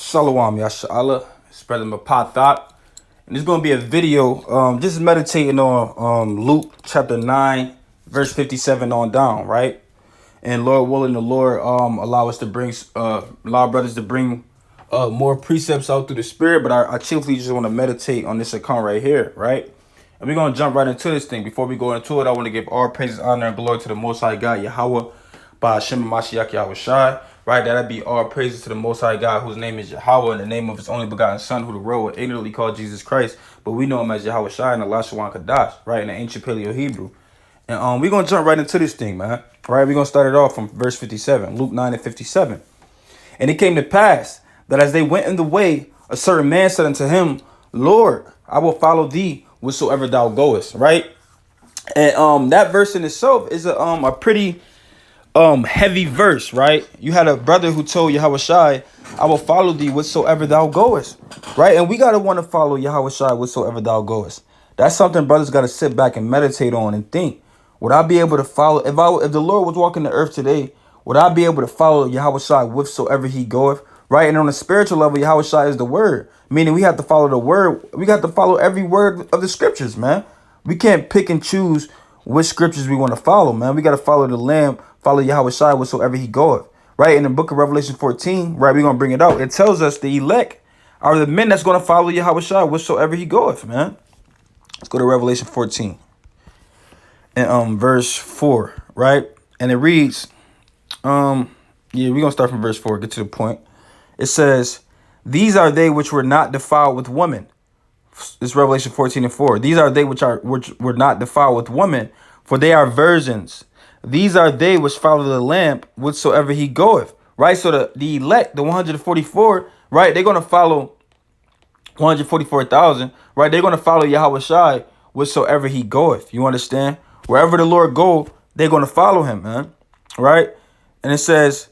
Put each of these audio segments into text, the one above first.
Shalom, Yashala. Spreading my pot thought. And it's going to be a video just meditating on Luke chapter 9, verse 57 on down, right? And Lord willing, the Lord allow us to bring, allow brothers to bring more precepts out through the Spirit. But I chiefly just want to meditate on this account right here, right? And we're going to jump right into this thing. Before we go into it, I want to give all praises, honor, and glory to the Most High God, Yahweh, by Hashem Mashiach Yahweh Shai. Right, that'd be all praises to the Most High God, whose name is Yahweh, in the name of His only begotten Son, who the world ignorantly called Jesus Christ, but we know Him as Yahweh Shai and Allah Shawan Kadash, right, in the ancient Paleo Hebrew. And we're gonna jump right into this thing, man. Right, we're gonna start it off from verse 57, Luke 9 and 57. And it came to pass that as they went in the way, a certain man said unto him, Lord, I will follow thee wheresoever thou goest. Right, and that verse in itself is a pretty heavy verse, right? You had a brother who told Yahweh Shai, I will follow thee whatsoever thou goest, right? And we gotta want to follow Yahweh Shai whatsoever thou goest. That's something brothers gotta sit back and meditate on and think. Would I be able to follow if the Lord was walking the earth today? Would I be able to follow Yahweh Shai whatsoever he goeth, right? And on a spiritual level, Yahweh Shai is the word, meaning we have to follow the word. We got to follow every word of the scriptures, man. We can't pick and choose which scriptures we want to follow, man. We got to follow the Lamb, follow Yahweh Shai whatsoever he goeth. Right? In the book of Revelation 14, right, we're going to bring it out. It tells us the elect are the men that's going to follow Yahweh Shai whatsoever he goeth, man. Let's go to Revelation 14 and verse 4, right? And it reads, we're going to start from verse 4, get to the point. It says, these are they which were not defiled with woman. This Revelation 14 and 4. These are they which were not defiled with woman, for they are virgins. These are they which follow the Lamb whatsoever he goeth. Right? So the elect, the 144, right? They're going to follow 144,000, right? They're going to follow Yahweh Shai whatsoever he goeth. You understand? Wherever the Lord go, they're going to follow him, man. Right? And it says,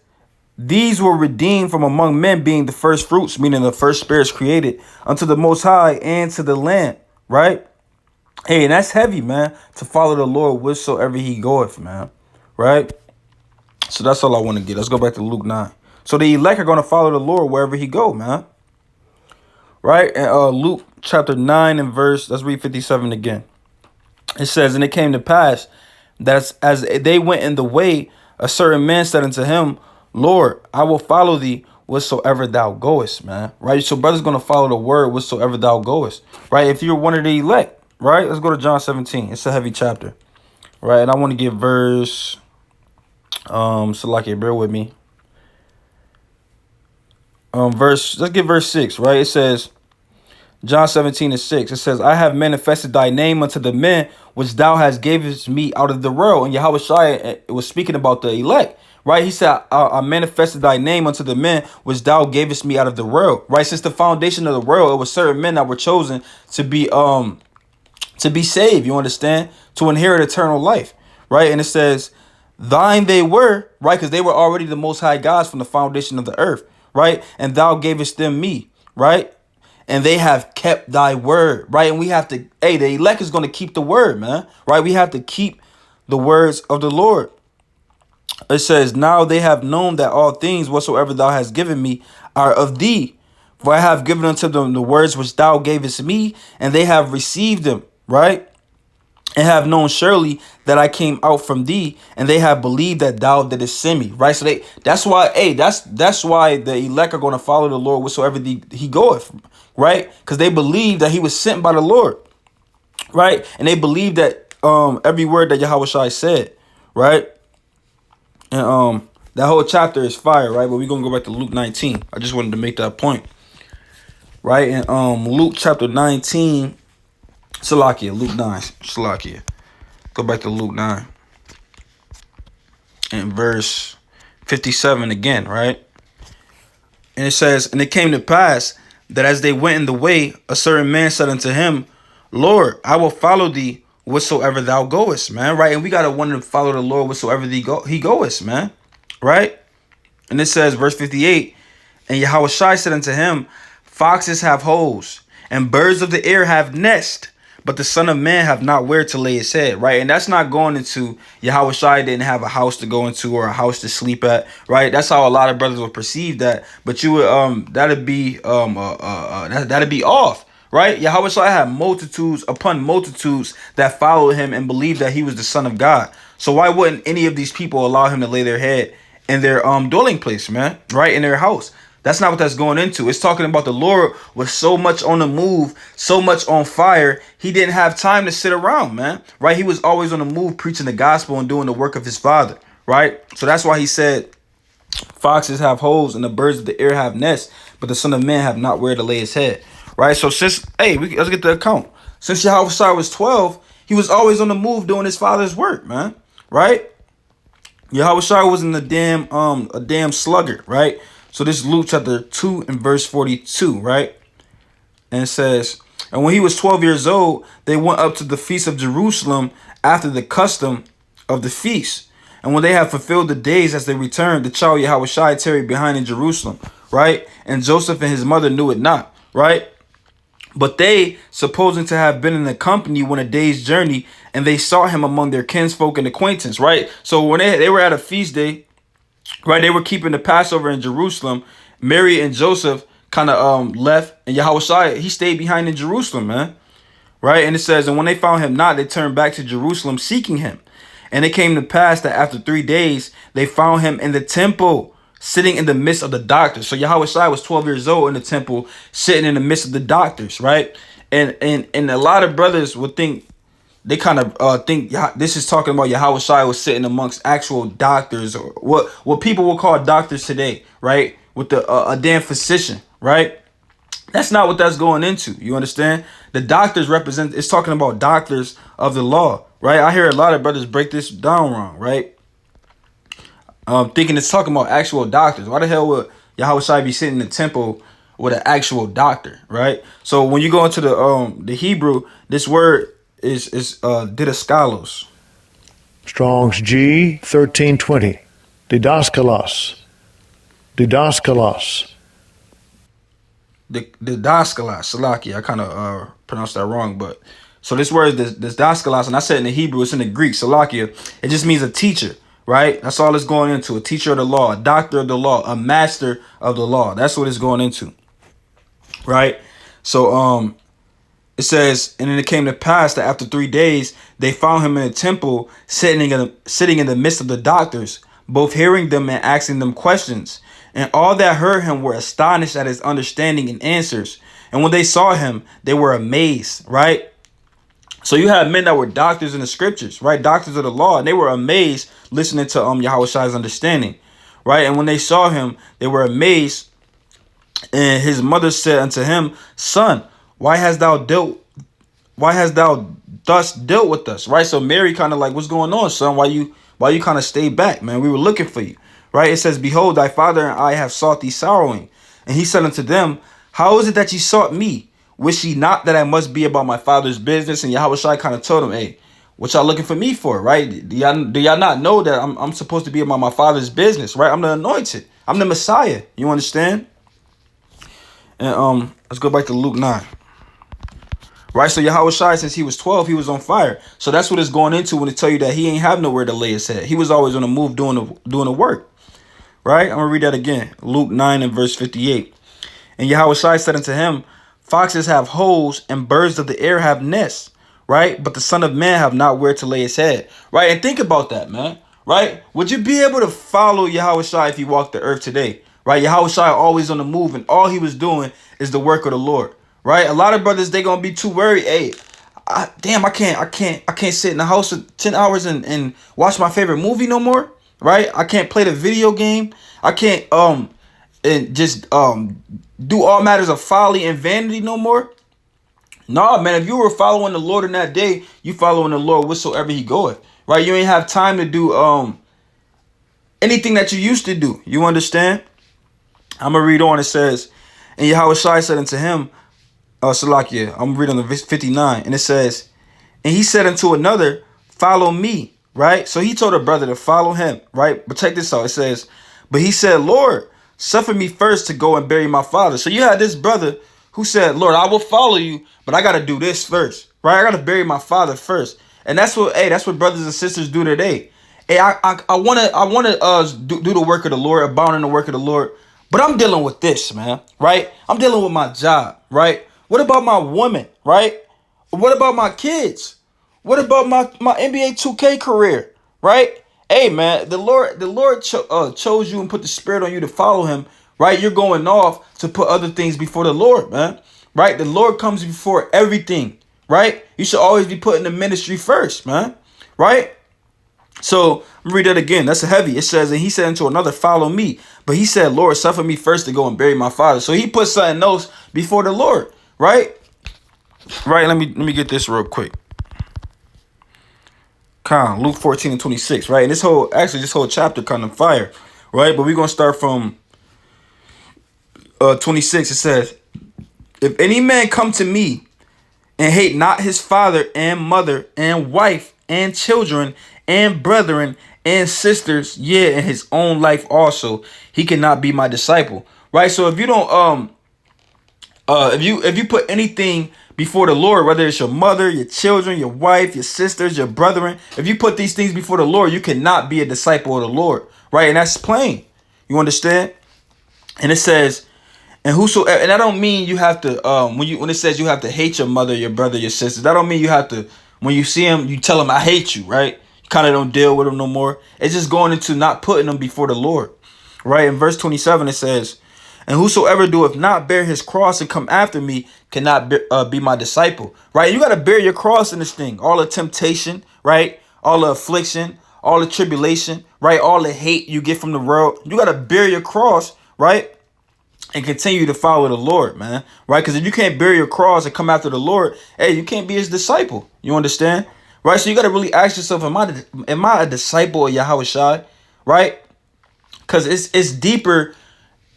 these were redeemed from among men, being the first fruits, meaning the first spirits created, unto the Most High and to the Lamb, right? Hey, and that's heavy, man, to follow the Lord whatsoever he goeth, man, right? So that's all I want to get. Let's go back to Luke 9. So the elect are going to follow the Lord wherever he go, man, right? And Luke chapter 9 and verse, let's read 57 again. It says, and it came to pass that as they went in the way, a certain man said unto him, Lord, I will follow thee whatsoever thou goest, man. Right? So brother's going to follow the word whatsoever thou goest. Right? If you're one of the elect, right? Let's go to John 17. It's a heavy chapter. Right? And I want to give verse, Salaki, bear with me. Let's get verse 6, right? It says, John 17 and 6, it says, I have manifested thy name unto the men which thou hast gavest me out of the world. And Yahweh Shai was speaking about the elect. Right, he said, I manifested thy name unto the men which thou gavest me out of the world. Right, since the foundation of the world, it was certain men that were chosen to be saved. You understand? To inherit eternal life. Right, and it says, thine they were, right, because they were already the Most High gods from the foundation of the earth. Right, and thou gavest them me. Right, and they have kept thy word. Right, and we have to. Hey, the elect is going to keep the word, man. Right, we have to keep the words of the Lord. It says, now they have known that all things whatsoever thou hast given me are of thee. For I have given unto them the words which thou gavest me, and they have received them, right? And have known surely that I came out from thee, and they have believed that thou didst send me, right? So that's why, hey, that's why the elect are going to follow the Lord whatsoever he goeth, right? Because they believe that he was sent by the Lord, right? And they believe that every word that Yahweh Shai said, right? And that whole chapter is fire, right? But we're going to go back to Luke 19. I just wanted to make that point. Right? And Luke chapter 19, Salakia, Luke 9, Salakia. Go back to Luke 9. And verse 57 again, right? And it says, and it came to pass that as they went in the way, a certain man said unto him, Lord, I will follow thee whatsoever thou goest, man, right? And we gotta want to follow the Lord whatsoever he goest, man, right? And it says, verse 58, and Yahweh Shai said unto him, foxes have holes, and birds of the air have nests, but the Son of Man have not where to lay his head, right? And that's not going into Yahweh Shai didn't have a house to go into or a house to sleep at, right? That's how a lot of brothers would perceive that. But you would that'd be that'd be off. Right? Yahweh Shai had multitudes upon multitudes that followed him and believed that he was the Son of God. So why wouldn't any of these people allow him to lay their head in their dwelling place, man? Right? In their house. That's not what that's going into. It's talking about the Lord was so much on the move, so much on fire, he didn't have time to sit around, man. Right? He was always on the move preaching the gospel and doing the work of his Father. Right? So that's why he said, foxes have holes and the birds of the air have nests, but the Son of Man have not where to lay his head. Right, so let's get the account. Since Yahweh Shai was 12, he was always on the move doing his father's work, man. Right? Yahweh Shai wasn't a damn sluggard, right? So this is Luke chapter 2 and verse 42, right? And it says, and when he was 12 years old, they went up to the feast of Jerusalem after the custom of the feast. And when they had fulfilled the days as they returned, the child Yahweh Shai tarried behind in Jerusalem, right? And Joseph and his mother knew it not, right? But they, supposing to have been in the company when a day's journey, and they saw him among their kinsfolk and acquaintance, right? So when they were at a feast day, right, they were keeping the Passover in Jerusalem. Mary and Joseph kind of left, and Yahweh Shai, he stayed behind in Jerusalem, man. Right? And it says, and when they found him not, they turned back to Jerusalem seeking him. And it came to pass that after 3 days, they found him in the temple, sitting in the midst of the doctors. So Yahweh Shai was 12 years old in the temple, sitting in the midst of the doctors, right? And a lot of brothers would think, they kind of think this is talking about Yahweh Shai was sitting amongst actual doctors, or what people will call doctors today, right? With a damn physician, right? That's not what that's going into. You understand? The doctors represent, it's talking about doctors of the law, right? I hear a lot of brothers break this down wrong, right? Thinking it's talking about actual doctors. Why the hell would Yahweh Shai be sitting in the temple with an actual doctor, right? So when you go into the Hebrew, this word is didaskalos. Strong's G 1320. Didaskalos. Didaskalos. The didaskalos, Salaki. I kind of pronounced that wrong, but so this word is didaskalos, and I said in the Hebrew, it's in the Greek, Salakia. It just means a teacher. Right? That's all it's going into. A teacher of the law, a doctor of the law, a master of the law. That's what it's going into. Right? So it says, and then it came to pass that after 3 days, they found him in the temple, sitting in the midst of the doctors, both hearing them and asking them questions. And all that heard him were astonished at his understanding and answers. And when they saw him, they were amazed, right? So you had men that were doctors in the scriptures, right? Doctors of the law, and they were amazed listening to Yahweh Shai's understanding, right? And when they saw him, they were amazed. And his mother said unto him, Son, why hast thou thus dealt with us, right? So Mary kind of like, what's going on, son? Why you kind of stayed back, man? We were looking for you, right? It says, behold, thy father and I have sought thee sorrowing. And he said unto them, how is it that ye sought me? Wish ye not that I must be about my father's business? And Yahweh Shai kind of told him, hey, what y'all looking for me for, right? Do y'all not know that I'm supposed to be about my father's business, right? I'm the anointed. I'm the Messiah. You understand? And let's go back to Luke 9. Right, so Yahweh Shai, since he was 12, he was on fire. So that's what it's going into when they tell you that he ain't have nowhere to lay his head. He was always on the move doing the work. Right? I'm going to read that again. Luke 9 and verse 58. And Yahweh Shai said unto him, foxes have holes and birds of the air have nests, right? But the Son of Man have not where to lay his head, right? And think about that, man, right? Would you be able to follow Yahweh Shai if he walked the earth today, right? Yahweh Shai always on the move, and all he was doing is the work of the Lord, right? A lot of brothers, they gonna be too worried. Hey, I can't sit in the house for 10 hours and watch my favorite movie no more, right? I can't play the video game. I can't and just do all matters of folly and vanity no more. Nah, man, if you were following the Lord in that day, you following the Lord whatsoever he goeth, right? You ain't have time to do anything that you used to do. You understand? I'm gonna read on. It says, and Yahweh Shai said unto him, Salakia, I'm reading the 59, and it says, and he said unto another, follow me, right? So he told a brother to follow him, right? But check this out. It says, but he said, Lord, suffer me first to go and bury my father. So you had this brother who said, Lord, I will follow you, but I got to do this first, right? I gotta bury my father first, and that's what brothers and sisters do today. Hey, I wanna do the work of the Lord, abound in the work of the Lord, but I'm dealing with this, man, right? I'm dealing with my job, right? What about my woman, right? What about my kids? What about my NBA 2K career, right? Hey, man, the Lord chose you and put the Spirit on you to follow Him, right? You're going off to put other things before the Lord, man, right? The Lord comes before everything, right? You should always be putting the ministry first, man, right? So read that again. That's a heavy. It says, and he said unto another, follow me. But he said, Lord, suffer me first to go and bury my father. So he put something else before the Lord, right? Right. Let me get this real quick. Luke 14:26, right? And this whole chapter kind of fire, right? But we're gonna start from 26. It says, if any man come to me and hate not his father and mother and wife and children and brethren and sisters, yea, and his own life also, he cannot be my disciple. Right? So if you don't if you put anything before the Lord, whether it's your mother, your children, your wife, your sisters, your brethren, if you put these things before the Lord, you cannot be a disciple of the Lord. Right? And that's plain. You understand? And it says, and whosoever, and I don't mean you have to when it says you have to hate your mother, your brother, your sisters, that don't mean you have to, when you see them, you tell them I hate you, right? You kind of don't deal with them no more. It's just going into not putting them before the Lord. Right? In verse 27 it says, and whosoever doeth not bear his cross and come after me cannot be my disciple. Right? You got to bear your cross in this thing. All the temptation, right? All the affliction, all the tribulation, right? All the hate you get from the world. You got to bear your cross, right? And continue to follow the Lord, man. Right? Because if you can't bear your cross and come after the Lord, hey, you can't be his disciple. You understand? Right? So you got to really ask yourself, am I a disciple of Yahweh Shai? Right? Because it's deeper.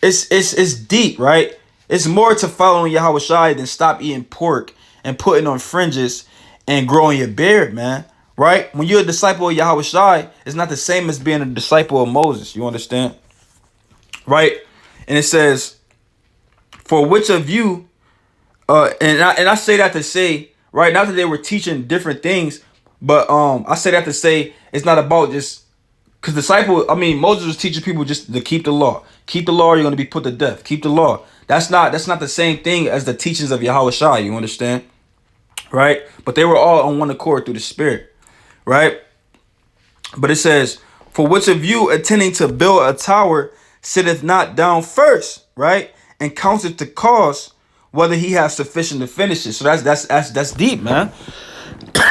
It's deep, right? It's more to following Yahweh Shai than stop eating pork and putting on fringes and growing your beard, man. Right? When you're a disciple of Yahweh Shai, it's not the same as being a disciple of Moses. You understand? Right? And it says, for which of you, and I say that to say, right, not that they were teaching different things, but I say that to say it's not about just, because Moses was teaching people just to keep the law. Keep the law, you're going to be put to death. Keep the law. That's not the same thing as the teachings of Yahweh Shai, you understand? Right? But they were all on one accord through the Spirit. Right? But it says, for which of you attending to build a tower sitteth not down first, right? And counteth the cost, whether he has sufficient to finish it. So that's deep, man.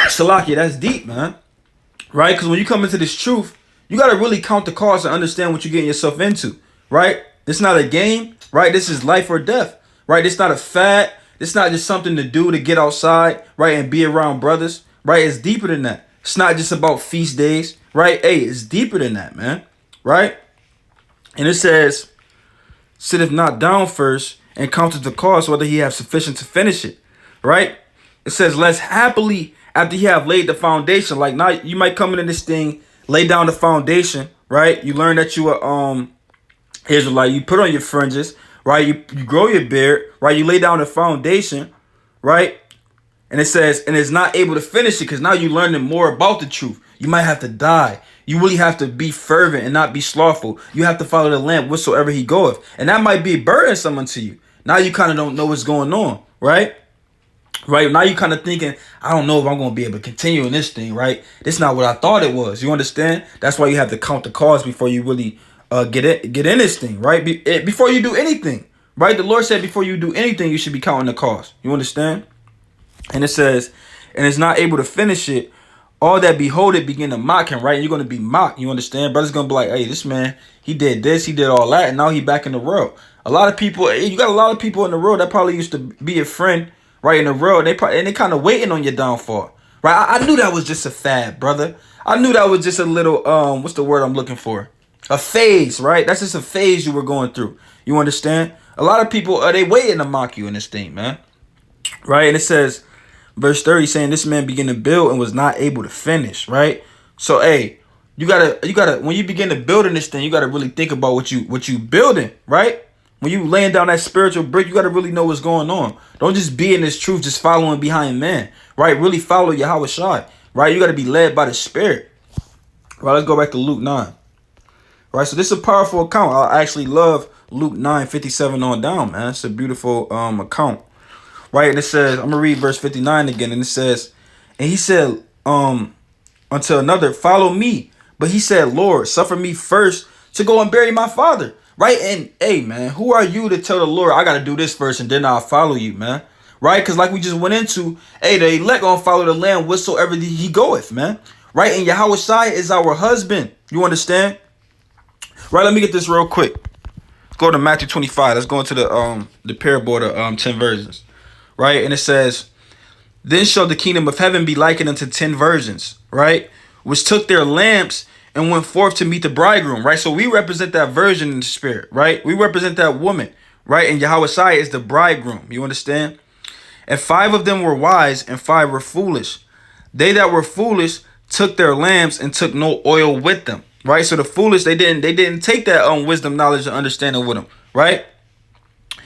Salakia, that's deep, man. Right? Because when you come into this truth, you got to really count the cost and understand what you're getting yourself into. Right? It's not a game. Right? This is life or death. Right? It's not a fad. It's not just something to do to get outside, right, and be around brothers. Right? It's deeper than that. It's not just about feast days. Right? Hey, it's deeper than that, man. Right? And it says, sitteth not down first and counteth the cost, whether he have sufficient to finish it. Right? It says, less happily after he have laid the foundation. Like, now you might come into this thing, lay down the foundation, right? You learn that you are Israelite. You put on your fringes, right? You grow your beard, right? You lay down the foundation, right? And it says, and is not able to finish it because now you're learning more about the truth. You might have to die. You really have to be fervent and not be slothful. You have to follow the Lamb whatsoever he goeth. And that might be burdensome unto you. Now you kind of don't know what's going on, right? Right? Now you kind of thinking, I don't know if I'm going to be able to continue in this thing, right? This is not what I thought it was. You understand? That's why you have to count the cost before you really get in this thing, right? Before you do anything, right? The Lord said before you do anything, you should be counting the cost. You understand? And it says, and is not able to finish it, all that behold it begin to mock him, right? And you're going to be mocked. You understand? Brother's going to be like, hey, this man, he did this, he did all that, and now he back in the world. A lot of people, you got a lot of people in the world that probably used to be a friend, right, in the world. And they kind of waiting on your downfall, right? I knew that was just a fad, brother. I knew that was just a little, what's the word I'm looking for? A phase, right? That's just a phase you were going through. You understand? A lot of people, they waiting to mock you in this thing, man. Right? And it says, verse 30 saying this man began to build and was not able to finish, right? So, hey, you gotta, when you begin to build in this thing, you gotta really think about what you building, right? When you laying down that spiritual brick, you got to really know what's going on. Don't just be in this truth, just following behind man, right? Really follow Yahweh Shai, right? You got to be led by the Spirit. Right, let's go back to Luke 9. Right, so this is a powerful account. I actually love Luke 9:57 on down, man. It's a beautiful account. Right, and it says, I'm going to read verse 59 again, and it says, and he said unto another, follow me. But he said, Lord, suffer me first to go and bury my father. Right, and hey, man, who are you to tell the Lord, I got to do this first and then I'll follow you, man? Right, because like we just went into, hey, the elect going to follow the Lamb whatsoever he goeth, man. Right, and Yahweh Shai is our husband. You understand? Right, let me get this real quick. Let's go to Matthew 25. Let's go into the parable of the 10 virgins. Right, and it says, then shall the kingdom of heaven be likened unto 10 virgins, right, which took their lamps and went forth to meet the bridegroom. Right, so we represent that virgin in the spirit. Right, we represent that woman. Right, and Yahweh Shai is the bridegroom. You understand? And 5 of them were wise and 5 were foolish. They that were foolish took their lamps and took no oil with them. Right, so the foolish, they didn't take that wisdom, knowledge, and understanding with them. Right,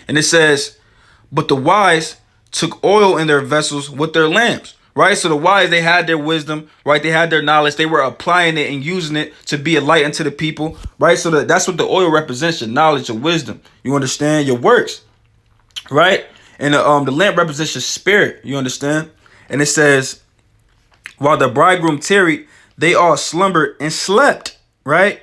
and it says, but the wise took oil in their vessels with their lamps. Right, so the wise, they had their wisdom. Right, they had their knowledge. They were applying it and using it to be a light unto the people. Right, so that's what the oil represents: your knowledge, your wisdom. You understand? Your works. Right, and the lamp represents your spirit. You understand? And it says, while the bridegroom tarried, they all slumbered and slept. Right,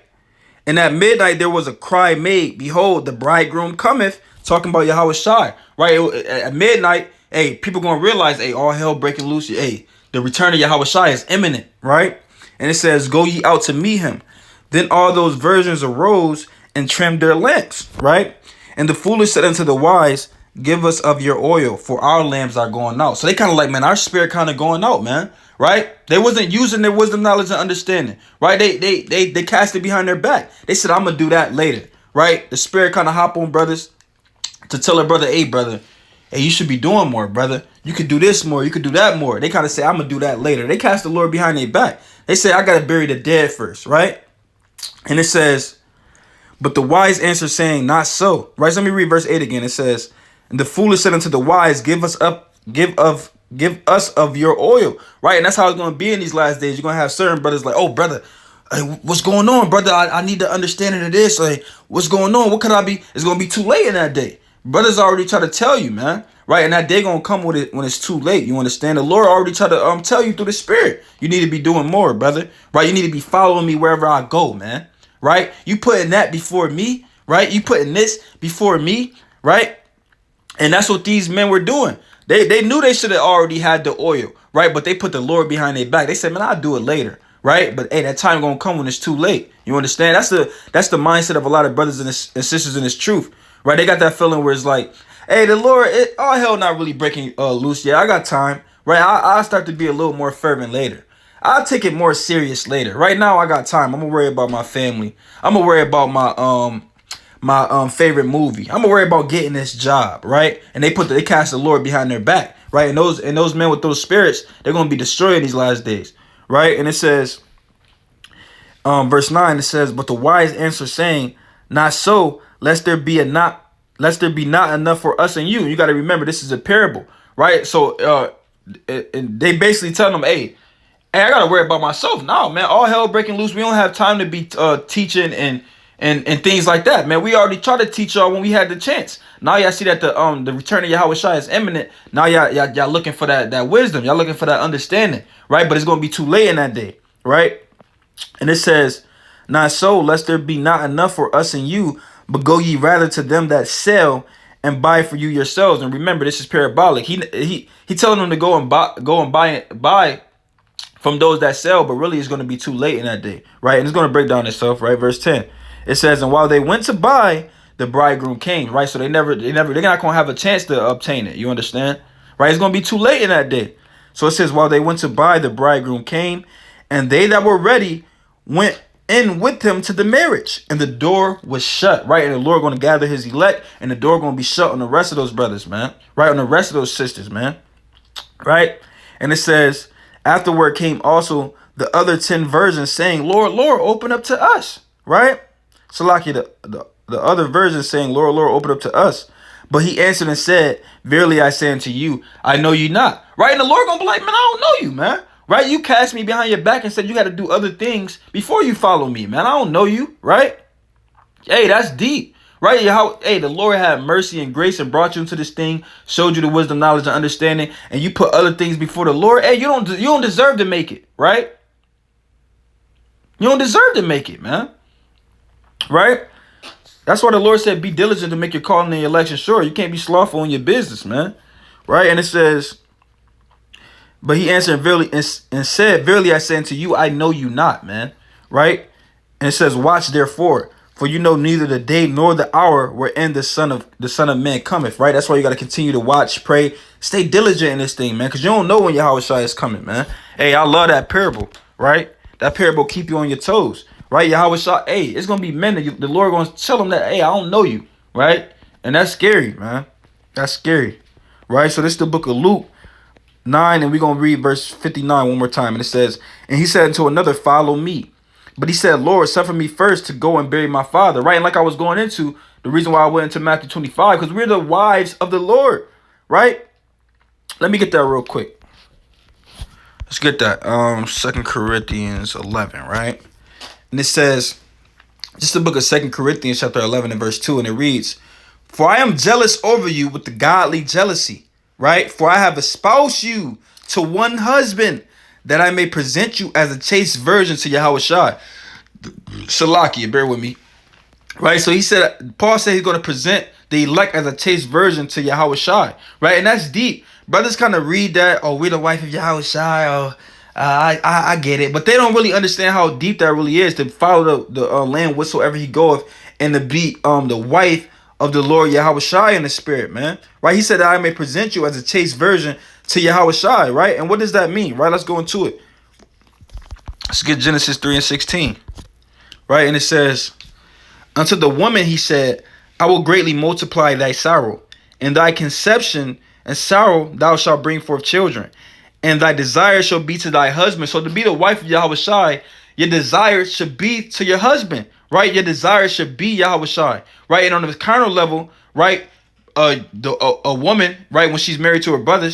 and at midnight there was a cry made, behold, the bridegroom cometh. Talking about Yahweh Shai. Right, at midnight, hey, people gonna realize, hey, all hell breaking loose. Hey, the return of Yahweh Shai is imminent. Right, and it says, go ye out to meet him. Then all those virgins arose and trimmed their lamps. Right, and the foolish said unto the wise, give us of your oil, for our lamps are going out. So they kind of like, man, our spirit kind of going out, man. Right, they wasn't using their wisdom, knowledge, and understanding. Right, they cast it behind their back. They said, I'm gonna do that later. Right, the spirit kind of hop on brothers to tell a brother, hey, brother, hey, you should be doing more, brother. You could do this more. You could do that more. They kind of say, I'm going to do that later. They cast the Lord behind their back. They say, I got to bury the dead first, right? And it says, but the wise answer saying, not so. Right, so let me read verse 8 again. It says, and the foolish said unto the wise, give us of your oil. Right, and that's how it's going to be in these last days. You're going to have certain brothers like, oh, brother, hey, what's going on, brother? I need the understanding of this. Like, what's going on? What could I be? It's going to be too late in that day. Brothers already try to tell you, man. Right, and that day gonna come with it when it's too late. You understand? The Lord already try to tell you through the Spirit. You need to be doing more, brother. Right, you need to be following me wherever I go, man. Right, you putting that before me. Right, you putting this before me. Right, and that's what these men were doing. They knew they should have already had the oil. Right, but they put the Lord behind their back. They said, man, I'll do it later. Right, but hey, that time gonna come when it's too late. You understand? That's the mindset of a lot of brothers and sisters in this truth. Right, they got that feeling where it's like, hey, the Lord, all hell not really breaking loose yet. I got time. Right, I'll start to be a little more fervent later. I'll take it more serious later. Right now, I got time. I'm gonna worry about my family. I'm gonna worry about my favorite movie. I'm gonna worry about getting this job. Right, and they cast the Lord behind their back. Right, and those men with those spirits, they're gonna be destroyed in these last days. Right, and it says, verse 9, it says, but the wise answer saying, not so, lest there be not enough for us and you. You got to remember, this is a parable, right? So and they basically tell them, hey, I got to worry about myself. No, man, all hell breaking loose. We don't have time to be teaching and things like that, man. We already tried to teach y'all when we had the chance. Now y'all see that the return of Yahweh Shai is imminent. Now y'all looking for that wisdom. Y'all looking for that understanding, right? But it's going to be too late in that day, right? And it says, not so, lest there be not enough for us and you, but go ye rather to them that sell and buy for you yourselves. And remember, this is parabolic. He telling them to go and buy from those that sell, but really it's going to be too late in that day, right? And it's going to break down itself, right? Verse 10. It says, and while they went to buy, the bridegroom came, right? So they're not going to have a chance to obtain it. You understand? Right? It's going to be too late in that day. So it says, while they went to buy, the bridegroom came, and they that were ready went in with him to the marriage, and the door was shut, right? And the Lord going to gather his elect, and the door going to be shut on the rest of those brothers, man, right? On the rest of those sisters, man, right? And it says, afterward came also the other 10 virgins saying, Lord, Lord, open up to us, right? Salaki, the other version saying, Lord, Lord, open up to us. But he answered and said, verily I say unto you, I know you not. Right? And the Lord gonna be like, man, I don't know you, man. Right? You cast me behind your back and said you got to do other things before you follow me, man. I don't know you, right? Hey, that's deep. Right? Hey, the Lord had mercy and grace and brought you into this thing, showed you the wisdom, knowledge, and understanding, and you put other things before the Lord. Hey, you don't deserve to make it, right? You don't deserve to make it, man. Right? That's why the Lord said, be diligent to make your calling and your election sure. You can't be slothful in your business, man. Right? And it says, but he answered and said, verily I say unto you, I know you not, man. Right? And it says, watch therefore, for you know neither the day nor the hour wherein the Son of Man cometh. Right? That's why you got to continue to watch, pray, stay diligent in this thing, man, because you don't know when Yahweh Shai is coming, man. Hey, I love that parable, right? That parable keep you on your toes, right? Yahweh Shai, hey, it's gonna be men that the Lord gonna tell them that, hey, I don't know you, right? And that's scary, man. That's scary, right? So this is the book of Luke 9, and we're gonna read verse 59 one more time. And it says, and he said unto another, follow me. But he said, Lord, suffer me first to go and bury my father, right? And like I was going into, the reason why I went into Matthew 25, because we're the wives of the Lord, right? Let me get that real quick. Let's get that. 2 Corinthians 11, right? And it says, just the book of 2 Corinthians chapter 11 and verse 2, and it reads, for I am jealous over you with the godly jealousy, right? For I have espoused you to one husband, that I may present you as a chaste virgin to Yahweh Shai. Salakia, bear with me. Right? So he said, Paul said he's going to present the elect as a chaste virgin to Yahweh Shai. Right? And that's deep. Brothers kind of read that, oh, we're the wife of Yahweh Shai, or I get it. But they don't really understand how deep that really is, to follow the land whatsoever he goeth, and to be the wife of the Lord Yahweh Shai in the spirit, man. Right? He said that I may present you as a chaste virgin to Yahweh Shai, right? And what does that mean, right? Let's go into it. Let's get Genesis 3 and 16, right? And it says, unto the woman he said, I will greatly multiply thy sorrow, and thy conception and sorrow thou shalt bring forth children, and thy desire shall be to thy husband. So to be the wife of Yahweh Shai, your desire should be to your husband, right? Your desire should be Yahweh Shai, right? And on the carnal level, right, a woman, right, when she's married to her brother,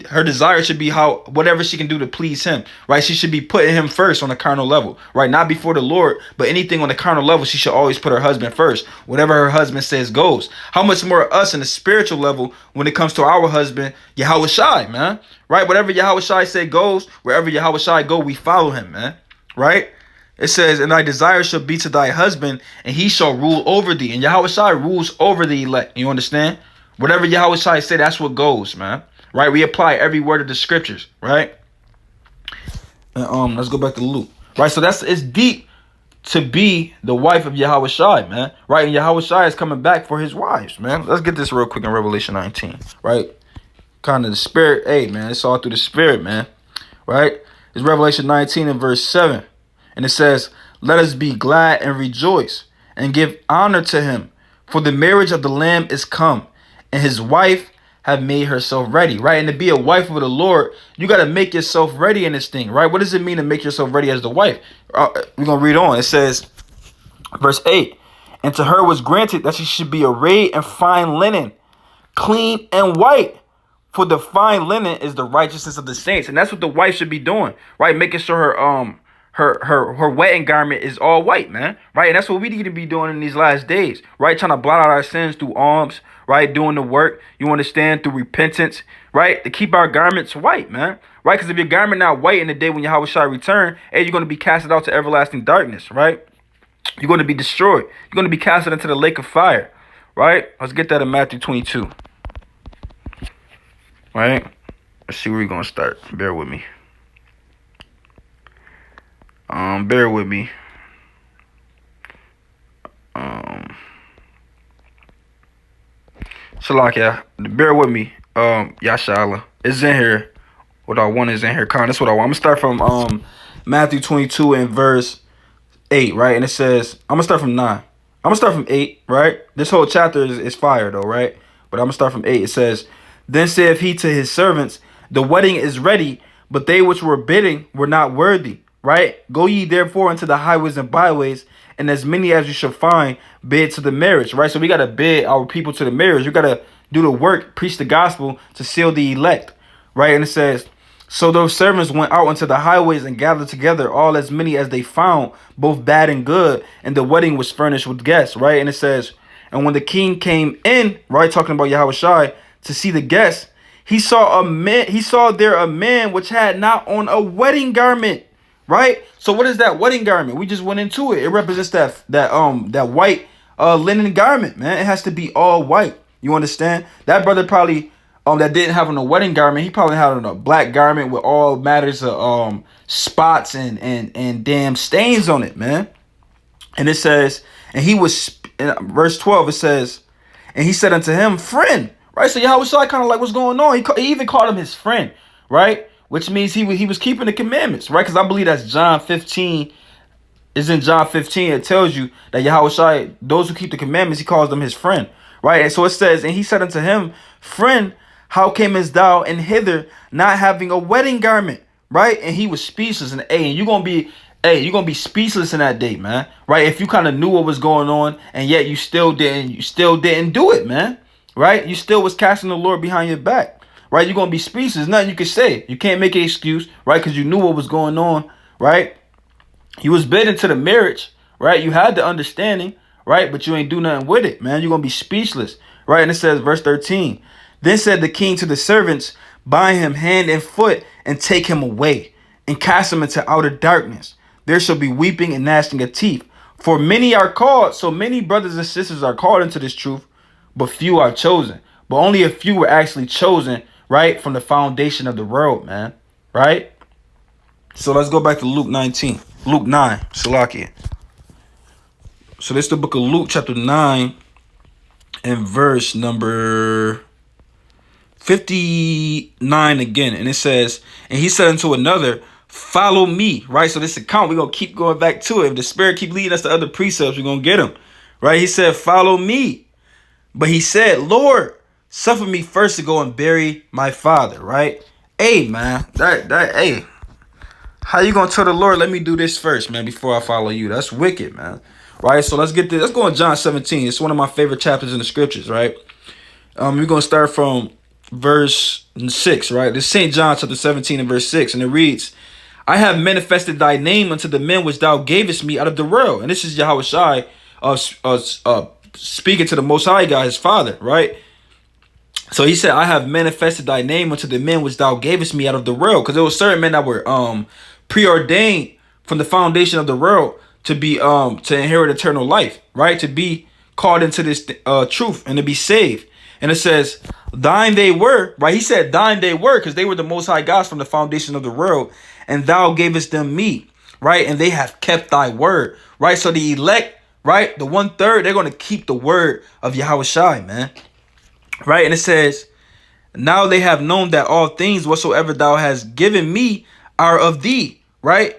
her desire should be how whatever she can do to please him, right? She should be putting him first on the carnal level, right? Not before the Lord, but anything on the carnal level, she should always put her husband first. Whatever her husband says goes. How much more us in the spiritual level when it comes to our husband, Yahweh Shai, man, right? Whatever Yahweh Shai say goes. Wherever Yahweh Shai go, we follow him, man, right? It says, and thy desire shall be to thy husband, and he shall rule over thee. And Yahweh Shai rules over the elect. You understand? Whatever Yahweh Shai say, that's what goes, man. Right? We apply every word of the scriptures, right? And let's go back to Luke. Right? So it's deep to be the wife of Yahweh Shai, man. Right? And Yahweh Shai is coming back for his wives, man. Let's get this real quick in Revelation 19. Right? Kind of the spirit. Hey, man, it's all through the spirit, man. Right? It's Revelation 19 and verse 7. And it says, let us be glad and rejoice and give honor to him, for the marriage of the Lamb is come, and his wife have made herself ready, right? And to be a wife of the Lord, you got to make yourself ready in this thing, right? What does it mean to make yourself ready as the wife? We're going to read on. It says, verse 8, and to her was granted that she should be arrayed in fine linen, clean and white. For the fine linen is the righteousness of the saints. And that's what the wife should be doing, right? Making sure her wedding garment is all white, man, right? And that's what we need to be doing in these last days, right? Trying to blot out our sins through alms, right? Doing the work, you understand, through repentance, right? To keep our garments white, man, right? Because if your garment not white in the day when Yahweh shall return, hey, you're going to be casted out to everlasting darkness, right? You're going to be destroyed. You're going to be casted into the lake of fire, right? Let's get that in Matthew 22, right? Let's see where we're going to start. Bear with me. Bear with me. Shalakia, bear with me. Yashala. It's in here. What I want is in here. That's what I want. I'm gonna start from Matthew 22 and verse 8, right? And it says, I'm gonna start from 9. I'm gonna start from 8, right? This whole chapter is fire though, right? But I'm gonna start from 8. It says, then saith he to his servants, the wedding is ready, but they which were bidding were not worthy. Right? Go ye therefore into the highways and byways, and as many as you shall find, bid to the marriage, right? So we got to bid our people to the marriage. We got to do the work, preach the gospel to seal the elect, right? And it says, so those servants went out into the highways and gathered together all as many as they found, both bad and good, and the wedding was furnished with guests, right? And it says, and when the king came in, right, talking about Yahushua, to see the guests, he saw there a man which had not on a wedding garment, right? So what is that wedding garment? We just went into it. It represents that white linen garment, man. It has to be all white. You understand? That brother probably that didn't have on a wedding garment. He probably had on a black garment with all matters of spots and damn stains on it, man. And it says, and he was in verse 12, it says, and he said unto him, friend, right? So Yahushua kind of like, what's going on? He even called him his friend, right? Which means he was keeping the commandments, right? Because I believe that's John 15. Is in John 15. It tells you that Yahushua, those who keep the commandments, he calls them his friend, right? And so it says, and he said unto him, friend, how camest thou in hither not having a wedding garment, right? And he was speechless. And you're gonna be speechless in that day, man, right? If you kind of knew what was going on, and yet you still didn't do it, man, right? You still was casting the Lord behind your back, right? You're gonna be speechless. Nothing you can say. You can't make an excuse, right? Because you knew what was going on, right? You was bidding to the marriage, right? You had the understanding, right? But you ain't do nothing with it, man. You're gonna be speechless, right? And it says, verse 13. Then said the king to the servants, bind him hand and foot and take him away and cast him into outer darkness. There shall be weeping and gnashing of teeth. For many are called, so many brothers and sisters are called into this truth, but few are chosen. But only a few were actually chosen, right, from the foundation of the world, man, right? So let's go back to Luke 9, Salakia. So this is the book of Luke, chapter 9, and verse number 59 again. And it says, and he said unto another, follow me, right? So this account, we're going to keep going back to it. If the Spirit keep leading us to other precepts, we're going to get them, right? He said, follow me. But he said, Lord, suffer me first to go and bury my father, right? Hey, man, hey, how you going to tell the Lord, let me do this first, man, before I follow you? That's wicked, man, right? So let's get this. Let's go in John 17. It's one of my favorite chapters in the scriptures, right? We're going to start from verse 6, right? This is St. John chapter 17 and verse 6, and it reads, I have manifested thy name unto the men which thou gavest me out of the world. And this is Yahushua speaking to the Most High God, his Father, right? So he said, I have manifested thy name unto the men which thou gavest me out of the world. Because there were certain men that were preordained from the foundation of the world to be to inherit eternal life, right? To be called into this truth and to be saved. And it says, thine they were, right? He said, thine they were, because they were the Most High gods from the foundation of the world. And thou gavest them me, right? And they have kept thy word, right? So the elect, right? The 1/3, they're going to keep the word of Yahushua, man. Right? And it says, now they have known that all things whatsoever thou hast given me are of thee, right?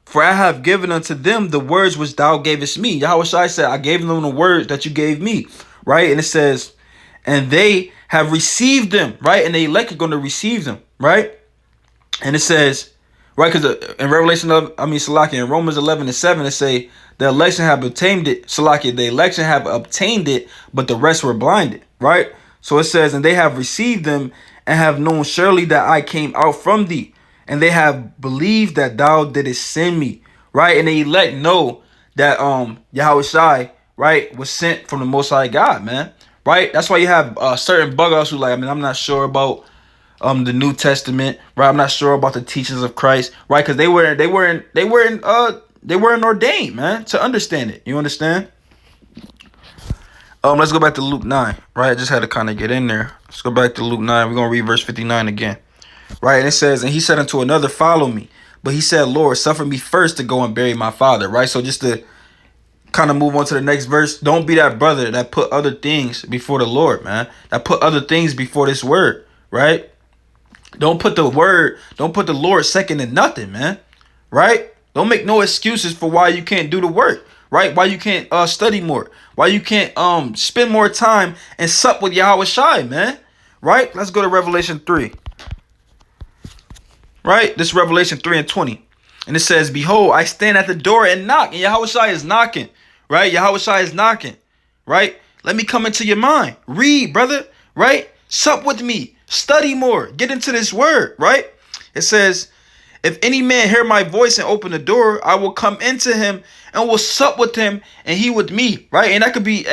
For I have given unto them the words which thou gavest me. Yahushua said, I gave them the words that you gave me, right? And it says, and they have received them, right? And the elect are going to receive them, right? And it says, right, because in Salakia, in Romans 11:7, it say, the election have obtained it, Salakia, the election have obtained it, but the rest were blinded, right? So it says, and they have received them and have known surely that I came out from thee, and they have believed that thou didst send me, right? And the elect know that Yahushua, right, was sent from the Most High God, man. Right, that's why you have certain buggers who like, I'm not sure about the New Testament, right? I'm not sure about the teachings of Christ, right? Because they weren't ordained, man, to understand it. You understand? Let's go back to Luke 9, right? I just had to kind of get in there. Let's go back to Luke 9. We're gonna read verse 59 again, right? And it says, and he said unto another, follow me. But he said, Lord, suffer me first to go and bury my father, right? So just to kind of move on to the next verse, don't be that brother that put other things before the Lord, man. That put other things before this word, right? Don't put the Lord second to nothing, man, right? Don't make no excuses for why you can't do the work, right? Why you can't study more, why you can't spend more time and sup with Yahushua, man, right? Let's go to Revelation 3, right? This is Revelation 3:20, and it says, behold, I stand at the door and knock, and Yahushua is knocking. right? Yahweh Shai is knocking, right? Let me come into your mind. Read, brother, right? Sup with me. Study more. Get into this word, right? It says, if any man hear my voice and open the door, I will come into him and will sup with him and he with me, right? And that could be,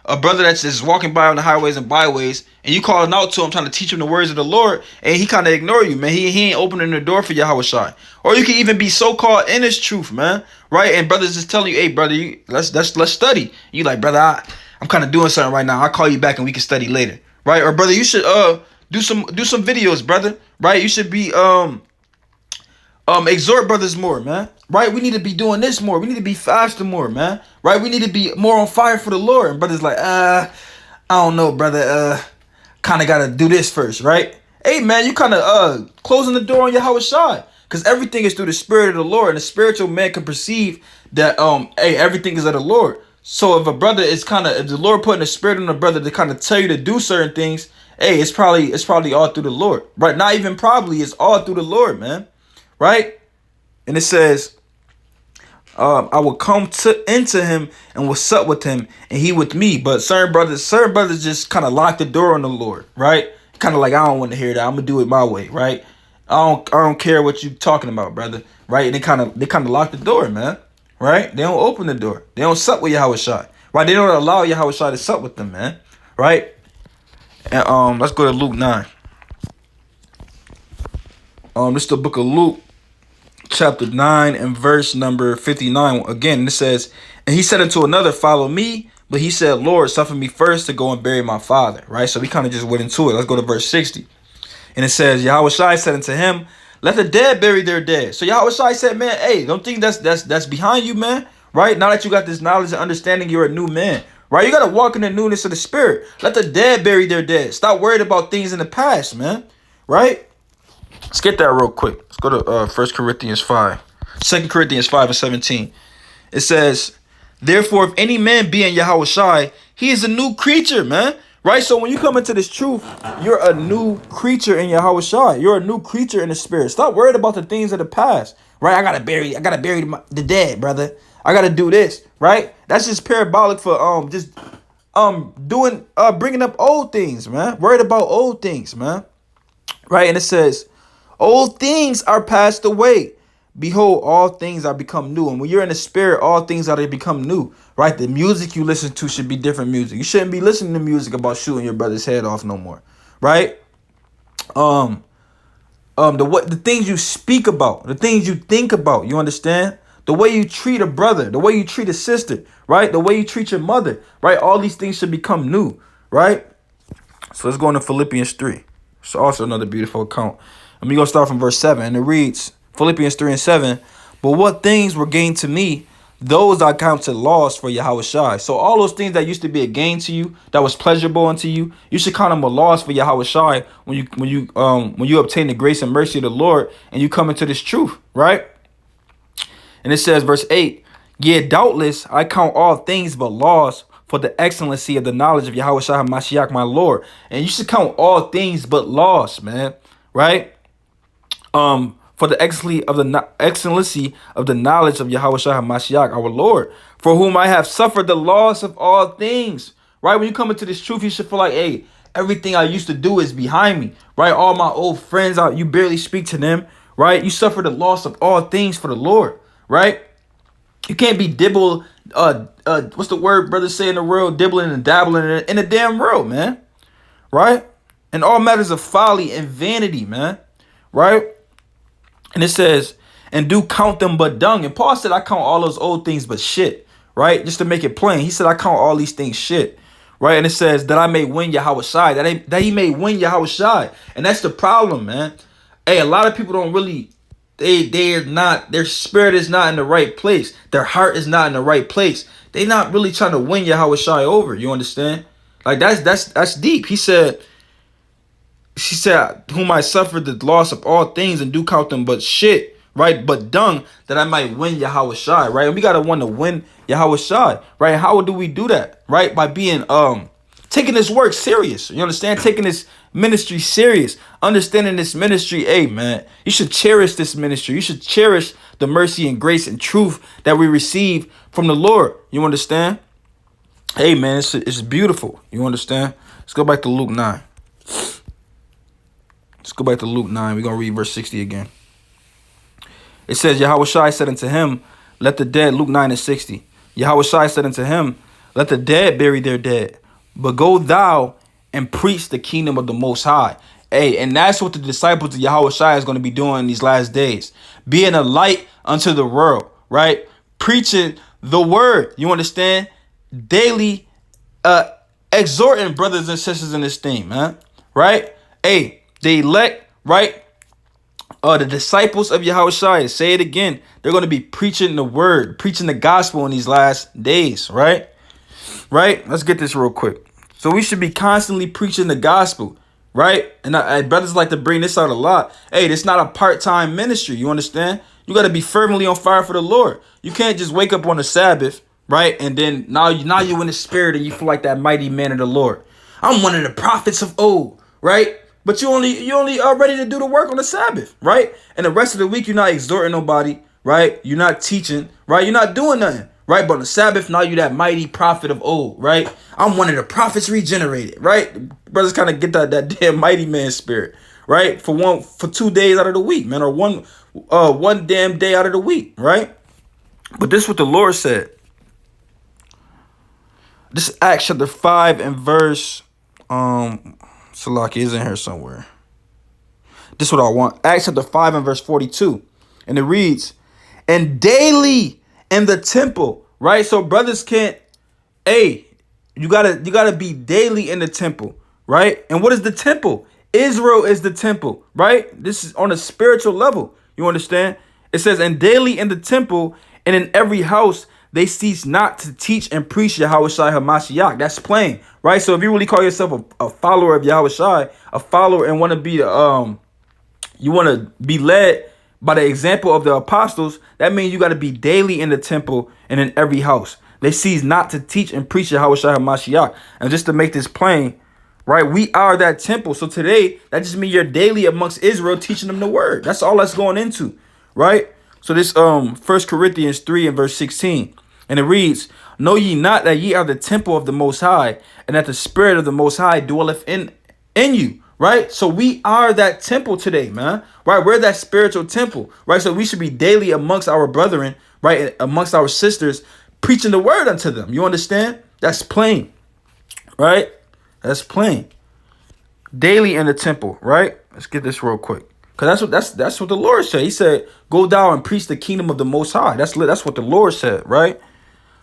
a brother that's just walking by on the highways and byways, and you calling out to him, trying to teach him the words of the Lord, and he kind of ignore you, man. He ain't opening the door for Yahweh Shai. Or you can even be so-called in his truth, man, right? And brothers just telling you, hey, brother, let's study. You like, brother, I'm kind of doing something right now. I'll call you back and we can study later, right? Or brother, you should do some videos, brother, right? You should be exhort brothers more, man. Right? We need to be doing this more. We need to be faster more, man. Right? We need to be more on fire for the Lord. And brothers like, I don't know, brother. Kind of got to do this first, right? Hey, man, you kind of closing the door on Yahweh Shai. Because everything is through the spirit of the Lord. And the spiritual man can perceive that, everything is of the Lord. So if a brother is if the Lord putting the spirit on the brother to kind of tell you to do certain things, hey, it's probably all through the Lord. Right? Not even probably, it's all through the Lord, man. Right? And it says, I will come into him and will sup with him and he with me. But certain brothers just kind of lock the door on the Lord, right? Kind of like, I don't want to hear that. I'm gonna do it my way, right? I don't care what you talking about, brother, right? And they kind of lock the door, man, right? They don't open the door. They don't sup with Yahweh Shai, right? They don't allow Yahweh Shai to sup with them, man, right? And let's go to Luke 9. This is the book of Luke, chapter 9 and verse number 59. Again, it says, and he said unto another, follow me. But he said, Lord, suffer me first to go and bury my father. Right? So we kind of just went into it. Let's go to verse 60. And it says, Yahweh Shai said unto him, let the dead bury their dead. So Yahweh Shai said, man, hey, don't think that's behind you, man. Right? Now that you got this knowledge and understanding, you're a new man. Right? You got to walk in the newness of the spirit. Let the dead bury their dead. Stop worried about things in the past, man. Right? Let's get that real quick. Let's go to 1 Corinthians 5. 2 Corinthians 5 and 17. It says, therefore, if any man be in Yahweh Shai, he is a new creature, man. Right? So when you come into this truth, you're a new creature in Yahweh Shai. You're a new creature in the spirit. Stop worried about the things of the past. Right? I gotta bury the dead, brother. I gotta do this. Right? That's just parabolic for bringing up old things, man. Worried about old things, man. Right? And it says, old things are passed away. Behold, all things are become new. And when you're in the spirit, all things are to become new. Right? The music you listen to should be different music. You shouldn't be listening to music about shooting your brother's head off no more. Right? The things you speak about, the things you think about, you understand? The way you treat a brother, the way you treat a sister, right? The way you treat your mother, right? All these things should become new, right? So let's go into Philippians 3. It's also another beautiful account. And we're going to start from verse 7. And it reads, Philippians 3 and 7. But what things were gained to me, those I counted loss for Yahweh Shai. So all those things that used to be a gain to you, that was pleasurable unto you, you should count them a loss for Yahweh Shai when you obtain the grace and mercy of the Lord and you come into this truth, right? And it says, verse 8, yea, doubtless I count all things but loss for the excellency of the knowledge of Yahweh Shai HaMashiach, my Lord. And you should count all things but loss, man, right? For the excellency of the knowledge of Yahweh Shai HaMashiach, our Lord, for whom I have suffered the loss of all things. Right? When you come into this truth, you should feel like, hey, everything I used to do is behind me. Right? All my old friends, you barely speak to them. Right? You suffer the loss of all things for the Lord. Right? You can't be what's the word brothers say in the world? Dibbling and dabbling in the damn world, man. Right? And all matters of folly and vanity, man. Right? And it says, and do count them but dung. And Paul said, I count all those old things but shit. Right? Just to make it plain. He said, I count all these things shit. Right? And it says that I may win Yahweh Shai. That he may win Yahweh Shai. And that's the problem, man. Hey, a lot of people don't really, their spirit is not in the right place. Their heart is not in the right place. They're not really trying to win Yahweh Shai over. You understand? Like that's deep. She said, whom I suffered the loss of all things and do count them but shit, right? But dung, that I might win Yahweh Shai, right? And we got to want to win Yahweh Shai, right? How do we do that, right? By being, taking this work serious. You understand? Taking this ministry serious. Understanding this ministry. Hey, man, you should cherish this ministry. You should cherish the mercy and grace and truth that we receive from the Lord. You understand? Hey, man, it's beautiful. You understand? Let's go back to Luke 9. Let's go back to Luke 9. We're going to read verse 60 again. It says, Yahushua said unto him, let the dead, Luke 9 and 60. Yahushua said unto him, let the dead bury their dead, but go thou and preach the kingdom of the Most High. Hey, and that's what the disciples of Yahushua is going to be doing in these last days. Being a light unto the world, right? Preaching the word. You understand? Daily exhorting brothers and sisters in this thing, man. Right? Hey, the elect, right? The disciples of Yahushua, say it again. They're going to be preaching the word, preaching the gospel in these last days, right? Right? Let's get this real quick. So we should be constantly preaching the gospel, right? And brothers like to bring this out a lot. Hey, it's not a part-time ministry. You understand? You got to be fervently on fire for the Lord. You can't just wake up on the Sabbath, right? And then now you're in the spirit and you feel like that mighty man of the Lord. I'm one of the prophets of old, right? But you only are ready to do the work on the Sabbath, right? And the rest of the week, you're not exhorting nobody, right? You're not teaching, right? You're not doing nothing, right? But on the Sabbath, now you're that mighty prophet of old, right? I'm one of the prophets regenerated, right? Brothers kind of get that damn mighty man spirit, right? For 2 days out of the week, man, or one damn day out of the week, right? But this is what the Lord said. This is Acts chapter 5 and verse Salaki is in here somewhere. This is what I want. Acts chapter 5 and verse 42. And it reads, and daily in the temple, right? So brothers can't, hey, you gotta be daily in the temple, right? And what is the temple? Israel is the temple, right? This is on a spiritual level. You understand? It says, and daily in the temple and in every house they cease not to teach and preach Yahushua HaMashiach. That's plain, right? So if you really call yourself a follower of Yahushua, a follower, and want to be you want to be led by the example of the apostles, that means you got to be daily in the temple and in every house. They cease not to teach and preach Yahushua HaMashiach. And just to make this plain, right, we are that temple. So today, that just means you're daily amongst Israel teaching them the word. That's all that's going into, right? So this 1 Corinthians 3 and verse 16. And it reads, know ye not that ye are the temple of the Most High, and that the Spirit of the Most High dwelleth in you, right? So we are that temple today, man, right? We're that spiritual temple, right? So we should be daily amongst our brethren, right? Amongst our sisters, preaching the word unto them. You understand? That's plain, right? That's plain. Daily in the temple, right? Let's get this real quick. Because that's what the Lord said. He said, go down and preach the kingdom of the Most High. That's what the Lord said, right?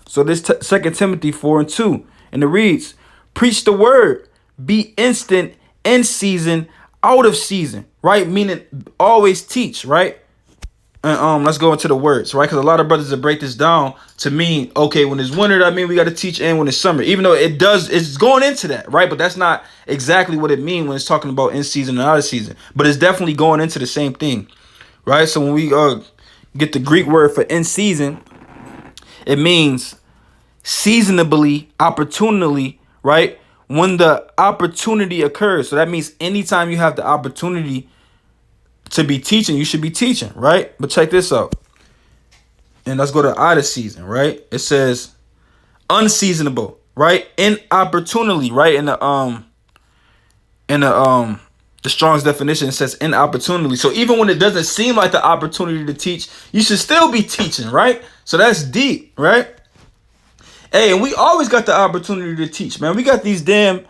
So this 2 Timothy 4 and 2. And it reads, preach the word, be instant, in season, out of season, right? Meaning always teach, right? And let's go into the words, right? Because a lot of brothers that break this down to mean, okay, when it's winter, that means we got to teach, and when it's summer, even though it's going into that, right? But that's not exactly what it means when it's talking about in season and out of season. But it's definitely going into the same thing, right? So when we get the Greek word for in season, it means seasonably, opportunely, right? When the opportunity occurs. So that means anytime you have the opportunity to be teaching, you should be teaching, right? But check this out. And let's go to out of season, right? It says unseasonable, right? Inopportunely, right? In the Strong's definition, it says inopportunely. So even when it doesn't seem like the opportunity to teach, you should still be teaching, right? So that's deep, right? Hey, and we always got the opportunity to teach, man. We got these damn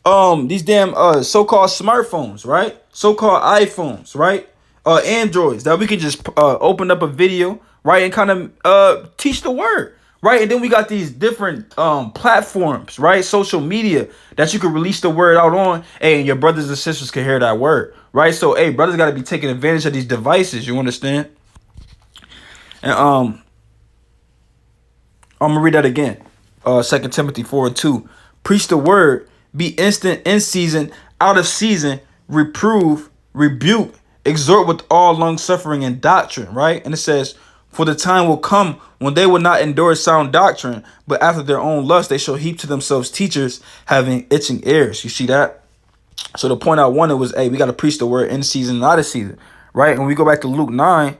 so-called smartphones, right? So-called iPhones, right? Androids that we can just open up a video, right, and kind of teach the word, right? And then we got these different platforms, right? Social media that you can release the word out on, and your brothers and sisters can hear that word, right? So, hey, brothers got to be taking advantage of these devices. You understand? And I'm gonna read that again. 2 Timothy 4 and 2. Preach the word, be instant, in season, out of season, reprove, rebuke, exhort with all long suffering and doctrine, right? And it says, for the time will come when they will not endure sound doctrine, but after their own lust they shall heap to themselves teachers having itching ears. You see that? So the point I wanted was, hey, we got to preach the word in season and out of season, right? When we go back to Luke 9,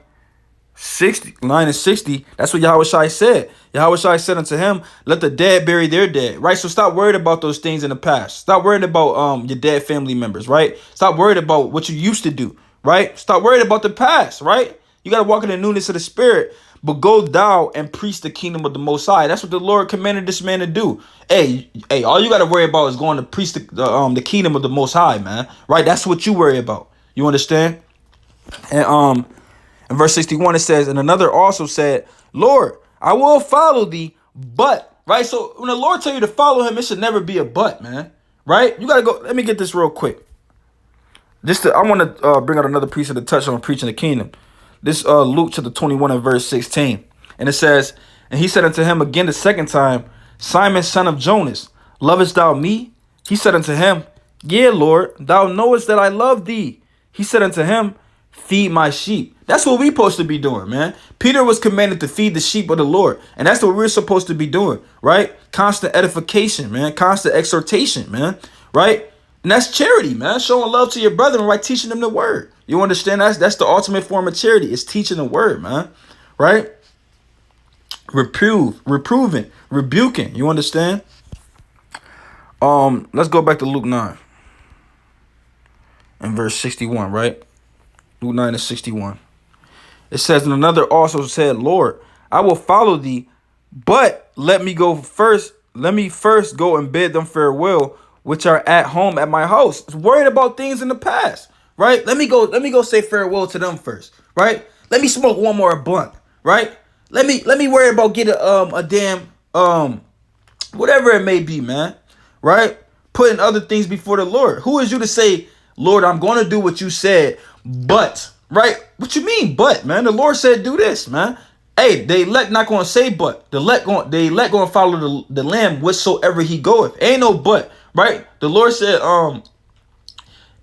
9 and 60, that's what Yahushua said. Yahushua said unto him, let the dead bury their dead, right? So stop worried about those things in the past. Stop worried about your dead family members, right? Stop worried about what you used to do, right? Stop worried about the past, right? You got to walk in the newness of the spirit, but go thou and preach the kingdom of the Most High. That's what the Lord commanded this man to do. Hey, all you got to worry about is going to preach the kingdom of the Most High, man, right? That's what you worry about. You understand? And in verse 61, it says, and another also said, Lord, I will follow thee, but, right? So when the Lord tell you to follow him, it should never be a but, man, right? You got to go. Let me get this real quick. I want to bring out another piece of the touch on preaching the kingdom. This Luke chapter 21 and verse 16. And it says, and he said unto him again the second time, Simon, son of Jonas, lovest thou me? He said unto him, yea, Lord, thou knowest that I love thee. He said unto him, feed my sheep. That's what we're supposed to be doing, man. Peter was commanded to feed the sheep of the Lord. And that's what we're supposed to be doing, right? Constant edification, man. Constant exhortation, man. Right? And that's charity, man. Showing love to your brethren, right? Teaching them the word. You understand? That's the ultimate form of charity. It's teaching the word, man. Right? Reproving, rebuking. You understand? Let's go back to Luke 9 and verse 61, right? Luke 9 and 61. It says, and another also said, Lord, I will follow thee, but let me first go and bid them farewell, which are at home at my house. It's worried about things in the past, right? Let me go say farewell to them first, right? Let me smoke one more blunt, right? Let me worry about getting a damn whatever it may be, man, right? Putting other things before the Lord. Who is you to say, Lord, I'm going to do what you said, but, right? What you mean, but, man? The Lord said do this, man. Hey, the elect not going to say but. The elect going to follow the Lamb whatsoever he goeth. Ain't no but, right? The Lord said,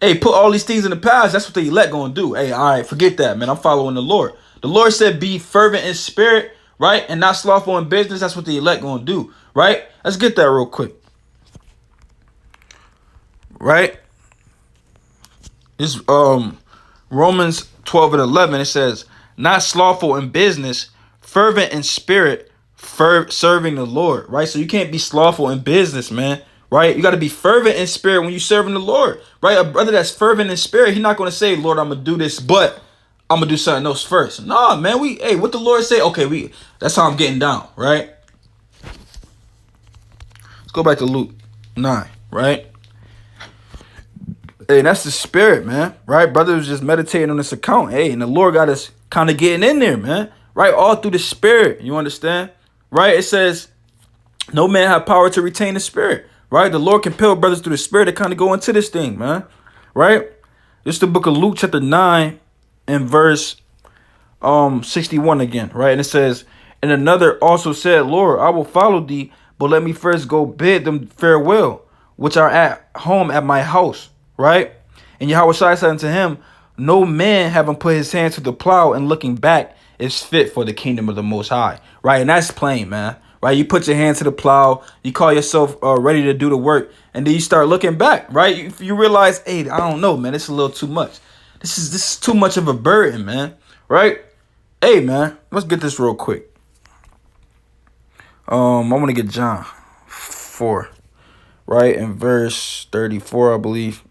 hey, put all these things in the past. That's what the elect going to do. Hey, all right, forget that, man. I'm following the Lord. The Lord said be fervent in spirit, right? And not slothful in business. That's what the elect going to do, right? Let's get that real quick. Right? This Romans 12 and 11, it says, not slothful in business, fervent in spirit, serving the Lord, right? So you can't be slothful in business, man, right? You got to be fervent in spirit when you're serving the Lord, right? A brother that's fervent in spirit, he's not going to say, Lord, I'm going to do this, but I'm going to do something else first. Nah, man, what the Lord say? Okay, that's how I'm getting down, right? Let's go back to Luke 9, right? Hey, that's the spirit, man, right? Brother was just meditating on this account. Hey, and the Lord got us kind of getting in there, man, right? All through the spirit, you understand? Right? It says, no man have power to retain the spirit, right? The Lord compelled brothers through the spirit to kind of go into this thing, man, right? This is the book of Luke chapter 9 and verse 61 again, right? And it says, and another also said, Lord, I will follow thee, but let me first go bid them farewell, which are at home at my house. Right? And Yahushua said unto him, no man having put his hand to the plow and looking back is fit for the kingdom of the Most High. Right? And that's plain, man. Right? You put your hand to the plow, you call yourself ready to do the work, and then you start looking back, right? You realize, hey, I don't know, man, it's a little too much. This is too much of a burden, man. Right? Hey, man, let's get this real quick. I want to get John 4, right? In verse 34, I believe.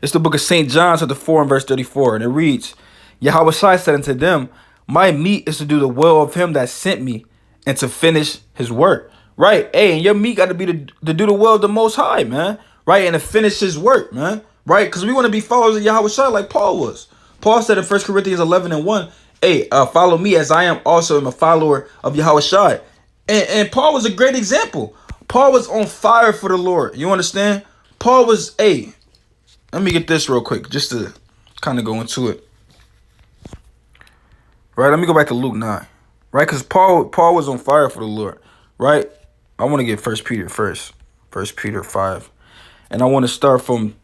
It's the book of St. John, chapter 4 and verse 34. And it reads, Yahushua said unto them, my meat is to do the will of him that sent me and to finish his work. Right? Hey, and your meat got to be to do the will of the Most High, man. Right? And to finish his work, man. Right? Because we want to be followers of Yahushua like Paul was. Paul said in 1 Corinthians 11 and 1, hey, follow me as I am also a follower of Yahushua. And Paul was a great example. Paul was on fire for the Lord. You understand? Paul was, hey, let me get this real quick, just to kind of go into it. Right, let me go back to Luke 9. Right, because Paul was on fire for the Lord. Right, I want to get 1 Peter first. 1 Peter 5. And I want to start from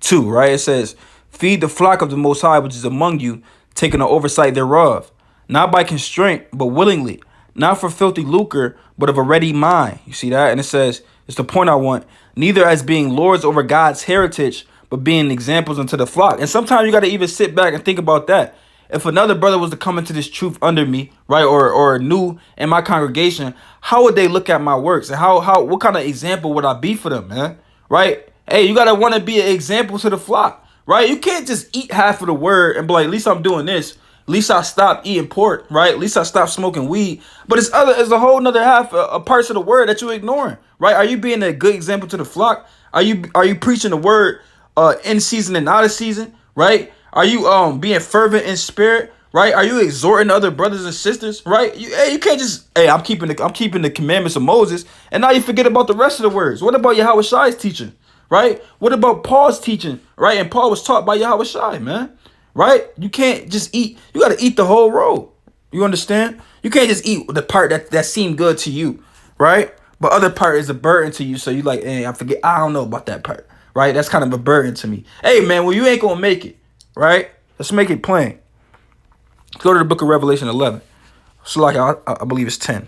2, right? It says, feed the flock of the Most High, which is among you, taking the oversight thereof, not by constraint, but willingly, not for filthy lucre, but of a ready mind. You see that? And it says, it's the point I want. Neither as being lords over God's heritage, but being examples unto the flock. And sometimes you got to even sit back and think about that. If another brother was to come into this truth under me, right, or new in my congregation, how would they look at my works? And what kind of example would I be for them, man? Right? Hey, you gotta want to be an example to the flock, right? You can't just eat half of the word and be like, at least I'm doing this. At least I stopped eating pork, right? At least I stopped smoking weed. But it's a whole nother half a parts of the word that you're ignoring, right? Are you being a good example to the flock? Are you preaching the word in season and out of season, right? Are you being fervent in spirit, right? Are you exhorting other brothers and sisters, right? You can't just, hey, I'm keeping the commandments of Moses, and now you forget about the rest of the words. What about Yahweh Shai's teaching, right? What about Paul's teaching, right? And Paul was taught by Yahweh Shai, man, right? You can't just eat. You got to eat the whole roll. You understand? You can't just eat the part that seemed good to you, right? But other part is a burden to you, so you like, hey, I don't know about that part, right? That's kind of a burden to me. Hey, man, well, you ain't gonna make it. Right? Let's make it plain. Let's go to the book of Revelation 11. So like I believe it's 10.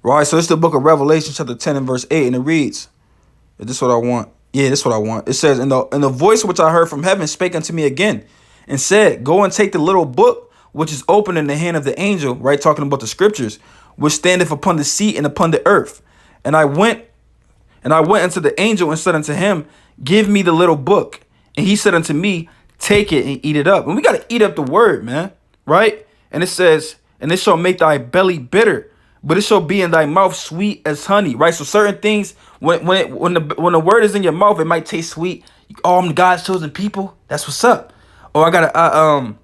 Right, so it's the book of Revelation chapter 10 and verse 8, and it reads, is this what I want? Yeah, this is what I want. It says, and the voice which I heard from heaven spake unto me again, and said, go and take the little book which is open in the hand of the angel, right? Talking about the scriptures, which standeth upon the sea and upon the earth. And I went unto the angel and said unto him, give me the little book. And he said unto me, take it and eat it up. And we got to eat up the word, man. Right? And it says, and it shall make thy belly bitter, but it shall be in thy mouth sweet as honey. Right? So certain things, when the word is in your mouth, it might taste sweet. Oh, I'm God's chosen people. That's what's up. Oh, I'm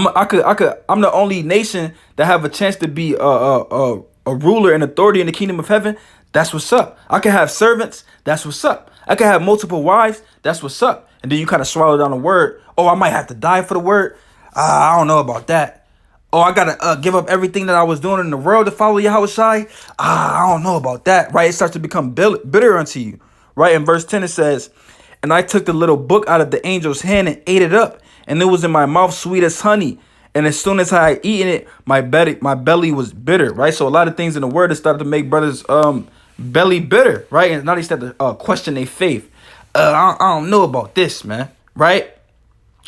the only nation that have a chance to be a ruler and authority in the kingdom of heaven. That's what's up. I can have servants. That's what's up. I can have multiple wives. That's what's up. And then you kind of swallow down the word. Oh, I might have to die for the word. I don't know about that. Oh, I got to give up everything that I was doing in the world to follow Yahweh Shai. I don't know about that. Right? It starts to become bitter unto you. Right? In verse 10, it says, and I took the little book out of the angel's hand and ate it up. And it was in my mouth sweet as honey. And as soon as I had eaten it, my belly was bitter. Right? So a lot of things in the word that started to make brothers belly bitter. Right? And now they start to question their faith. I don't know about this, man. Right?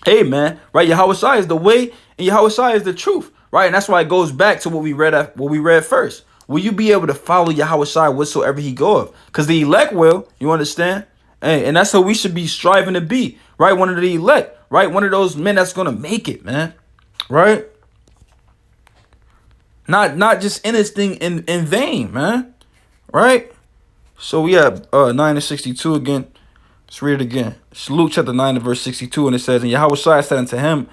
Hey, man. Right? Yahweh Shai is the way, and Yahweh Shai is the truth. Right? And that's why it goes back to what we read first. Will you be able to follow Yahweh Shai whatsoever he goeth? Because the elect will. You understand? Hey, and that's how we should be striving to be. Right? One of the elect. Right? One of those men that's gonna make it, man. Right? Not just in this thing in vain, man. Right? So we have 9 and 62 again. Let's read it again. It's Luke chapter 9 and verse 62, and it says, and Yahweh Shai said unto him,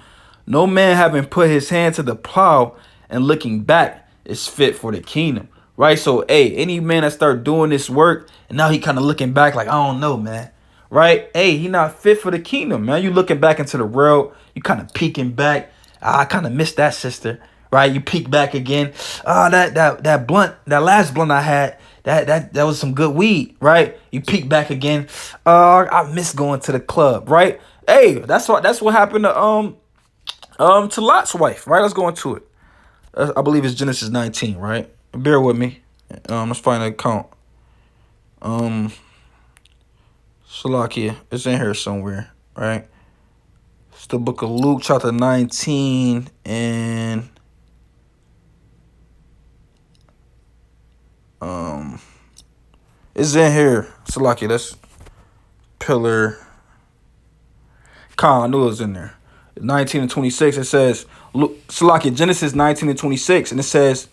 no man having put his hand to the plow and looking back is fit for the kingdom. Right? So, hey, any man that start doing this work, and now he kind of looking back like, I don't know, man. Right? Hey, he not fit for the kingdom, man. You looking back into the world, you kind of peeking back. I kind of missed that, sister. Right? You peek back again. That blunt, that last blunt I had, that was some good weed, right? You peek back again. I miss going to the club, right? Hey, that's what happened to Lot's wife, right? Let's go into it. I believe it's Genesis 19, right? Bear with me. Let's find an account. Salakia, it's in here somewhere, right? It's the book of Luke, chapter 19, and it's in here. Salakia, that's pillar. I knew it was in there. 19 and 26, it says, Salakia, Genesis 19 and 26, and it says,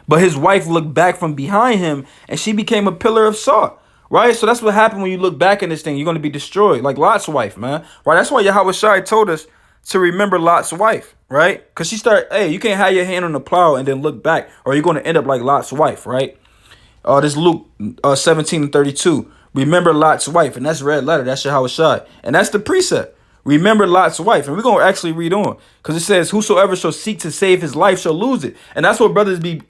but his wife looked back from behind him, and she became a pillar of salt. Right? So that's what happened when you look back in this thing. You're going to be destroyed, like Lot's wife, man. Right? That's why Yahweh Shai told us to remember Lot's wife, right? Because she started, hey, you can't have your hand on the plow and then look back, or you're going to end up like Lot's wife, right? This Luke 17 and 32. Remember Lot's wife, and that's red letter. That's Yahweh Shai. And that's the precept. Remember Lot's wife. And we're going to actually read on, because it says, whosoever shall seek to save his life shall lose it. And that's what brothers be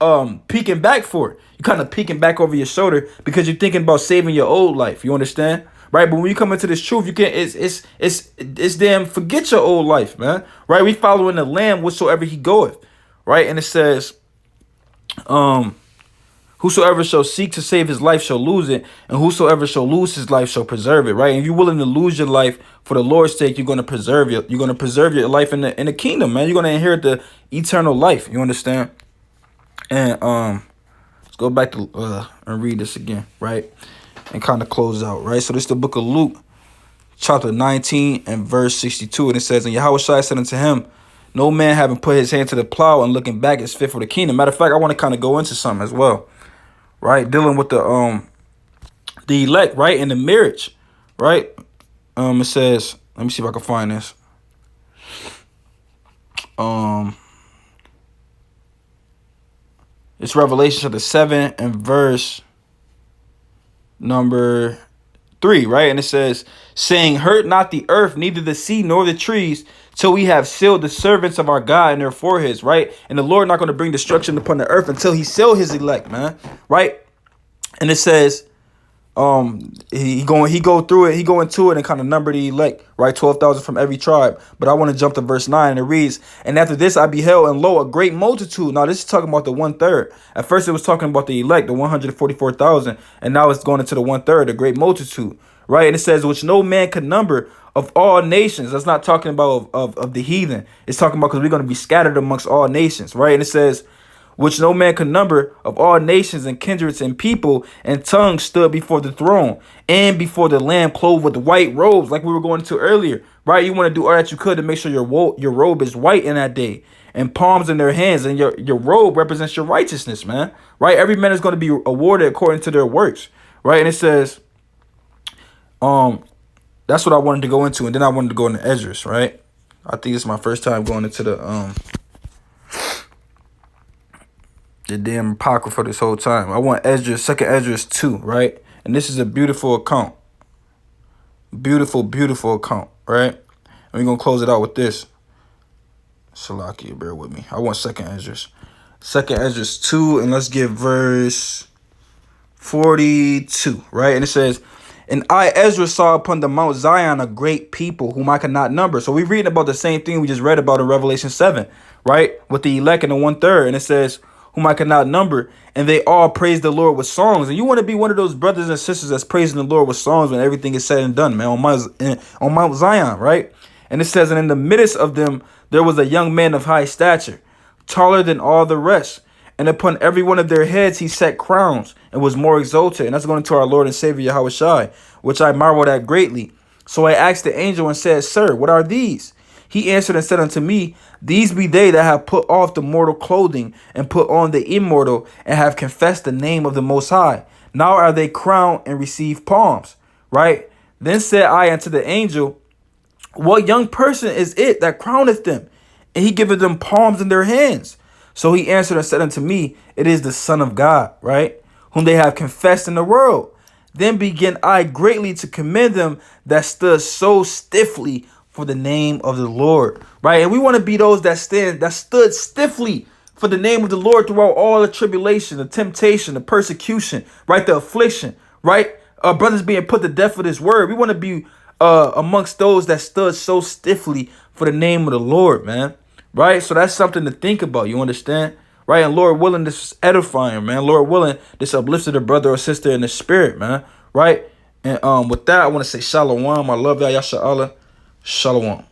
peeking back for. You're kind of peeking back over your shoulder because you're thinking about saving your old life. You understand? Right? But when you come into this truth, you can't, it's damn, forget your old life, man. Right? We following the Lamb whatsoever he goeth. Right? And it says, Whosoever shall seek to save his life shall lose it, and whosoever shall lose his life shall preserve it. Right? And if you're willing to lose your life for the Lord's sake, you're going to preserve it. You're going to preserve your life in the kingdom, man. You're going to inherit the eternal life. You understand? And let's go back to and read this again, right? And kind of close out, right? So this is the book of Luke, chapter 19 and verse 62, and it says, "And Yahushua said unto him, no man having put his hand to the plow and looking back is fit for the kingdom." Matter of fact, I want to kind of go into something as well, right? Dealing with the elect, right, and the marriage, right? It says, let me see if I can find this. It's Revelation chapter 7 and verse number 3, right? And it says, saying, "Hurt not the earth, neither the sea, nor the trees, till we have sealed the servants of our God in their foreheads," right? And the Lord not going to bring destruction upon the earth until he seal his elect, man, right? And it says, he go into it and kind of number the elect, right? 12,000 from every tribe. But I want to jump to verse 9, and it reads, "And after this I beheld, and lo, a great multitude." Now this is talking about the 1/3. At first it was talking about the elect, the 144,000, and now it's going into the 1/3, the great multitude, right? And it says, "Which no man could number, of all nations." That's not talking about of the heathen. It's talking about because we're going to be scattered amongst all nations, right? And it says, "Which no man could number, of all nations and kindreds and people and tongues stood before the throne and before the Lamb, clothed with white robes," like we were going to earlier, right? You want to do all that you could to make sure your robe is white in that day, and palms in their hands, and your robe represents your righteousness, man, right? Every man is going to be awarded according to their works, right? And it says, that's what I wanted to go into, and then I wanted to go into Esdras, right? I think it's my first time going into the damn apocrypha this whole time. I want Esdras, second Esdras 2, right? And this is a beautiful account. Beautiful, beautiful account, right? And we're going to close it out with this. Salakia, bear with me. I want second Esdras. Second Esdras 2, and let's get verse 42, right? And it says, "And I, Ezra, saw upon the Mount Zion a great people whom I could not number." So we're reading about the same thing we just read about in Revelation 7, right? With the elect and the 1/3. And it says, "Whom I could not number, and they all praise the Lord with songs." And you want to be one of those brothers and sisters that's praising the Lord with songs when everything is said and done, man, on Mount Zion, right? And it says, "And in the midst of them there was a young man of high stature, taller than all the rest. And upon every one of their heads he set crowns, and was more exalted." And that's going to our Lord and Savior Yahushua, which I marveled at greatly. "So I asked the angel and said, Sir, what are these? He answered and said unto me, These be they that have put off the mortal clothing, and put on the immortal, and have confessed the name of the Most High. Now are they crowned and receive palms." Right? "Then said I unto the angel, What young person is it that crowneth them? And he giveth them palms in their hands. So he answered and said unto me, It is the Son of God, right? Whom they have confessed in the world. Then began I greatly to commend them that stood so stiffly for the name of the Lord," right? And we want to be those that stood stiffly for the name of the Lord throughout all the tribulation, the temptation, the persecution, right? The affliction, right? Brothers being put to death for this word. We want to be amongst those that stood so stiffly for the name of the Lord, man. Right? So that's something to think about. You understand? Right? And Lord willing, this is edifying, man. Lord willing, this uplifted a brother or sister in the spirit, man. Right? And with that, I want to say shalom. I love y'all. Yasha Allah. Shalom.